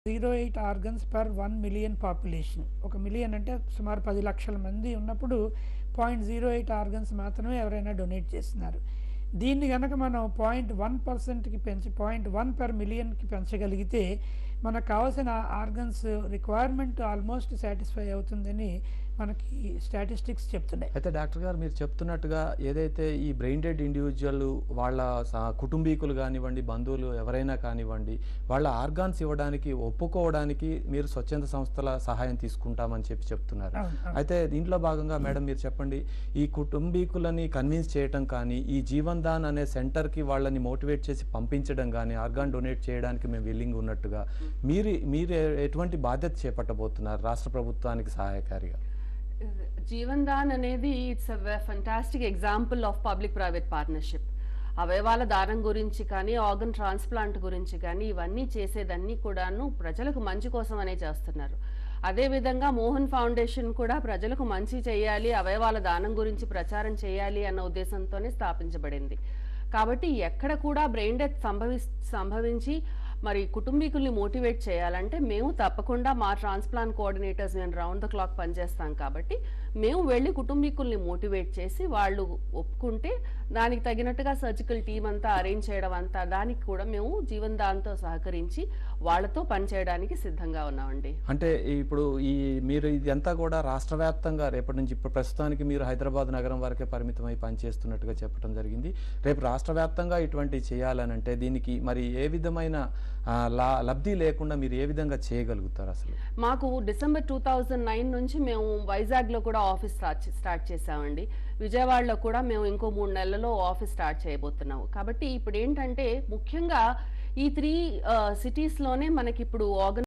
0.08 organs per 1 million population. 1 million అంటే సుమారు 10 లక్షల మంది ఉన్నప్పుడు 0.08 ఆర్గన్స్ మాత్రమే ఎవరైనా డొనేట్ చేస్తున్నారు. దీన్ని గనక మనం 0.1%కి పెంచి 0.1 పర్ మిలియన్కి పెంచగలిగితే మనకు కావాల్సిన ఆర్గన్స్ రిక్వైర్మెంట్ ఆల్మోస్ట్ సాటిస్ఫై అవుతుందని మనకి స్టాటిస్టిక్స్ చెప్తున్నాయి. అయితే డాక్టర్ గారు మీరు చెప్తున్నట్టుగా ఏదైతే ఈ బ్రెయిన్ డెడ్ ఇండివిజువల్ వాళ్ళ కుటుంబీకులు కానివ్వండి, బంధువులు ఎవరైనా కానివ్వండి, వాళ్ళ ఆర్గాన్స్ ఇవ్వడానికి ఒప్పుకోవడానికి మీరు స్వచ్ఛంద సంస్థల సహాయం తీసుకుంటామని చెప్తున్నారు. అయితే దీంట్లో భాగంగా మేడం మీరు చెప్పండి, ఈ కుటుంబీకులని కన్విన్స్ చేయటం కానీ, ఈ జీవన్ దాన్ అనే సెంటర్కి వాళ్ళని మోటివేట్ చేసి పంపించడం కానీ, ఆర్గాన్ డొనేట్ చేయడానికి మేము విల్లింగ్ ఉన్నట్టుగా మీరు ఎటువంటి బాధ్యత చేపట్టబోతున్నారు రాష్ట్ర ప్రభుత్వానికి సహాయకారిగా? జీవన్ దాన్ అనేది it's a fantastic example of public private partnership. అవయవాల దానం గురించి కానీ, ఆర్గన్ ట్రాన్స్ప్లాంట్ గురించి కానీ, ఇవన్నీ చేసేదన్నీ కూడాను ప్రజలకు మంచి కోసం అనే చేస్తున్నారు. అదేవిధంగా మోహన్ ఫౌండేషన్ కూడా ప్రజలకు మంచి చేయాలి, అవయవాల దానం గురించి ప్రచారం చేయాలి అన్న ఉద్దేశంతోనే స్థాపించబడింది. కాబట్టి ఎక్కడ కూడా బ్రెయిన్ డెత్ సంభవించి మరి కుటుంబీకుల్ని మోటివేట్ చేయాలంటే మేము తప్పకుండా మా ట్రాన్స్ప్లాంట్ కోఆర్డినేటర్స్ మేము రౌండ్ ద క్లాక్ పనిచేస్తాం. కాబట్టి మేము వెళ్ళి కుటుంబీకుల్ని మోటివేట్ చేసి వాళ్ళు ఒప్పుకుంటే దానికి తగినట్టుగా సర్జికల్ టీమ్ అంతా అరేంజ్ చేయడం అంతా దానికి కూడా మేము జీవన్ దాన్తో సహకరించి వాళ్ళతో పనిచేయడానికి సిద్ధంగా ఉన్నామండి. అంటే ఇప్పుడు మీరు ఇదంతా కూడా రాష్ట్ర వ్యాప్తంగా రేపటి నుంచి, ఇప్పుడు ప్రస్తుతానికి మీరు హైదరాబాద్ నగరం వరకే పరిమితమై పనిచేస్తున్నట్టుగా చెప్పడం జరిగింది. రేపు రాష్ట్ర వ్యాప్తంగా ఇటువంటి చేయాలనంటే దీనికి మరి ఏ విధమైన లబ్ధి లేకుండా మీరు ఏ విధంగా చేయగలుగుతారు? అసలు మాకు డిసెంబర్ 2009 నుంచి మేము వైజాగ్లో కూడా ఆఫీస్ స్టార్ట్ చేసామండి. విజయవాడలో కూడా మేము ఇంకో 3 నెలల్లో ఆఫీస్ స్టార్ట్ చేయబోతున్నాము. కాబట్టి ఇప్పుడు ఏంటంటే ముఖ్యంగా ఈ 3 సిటీస్లోనే మనకి ఇప్పుడు ఆర్గన్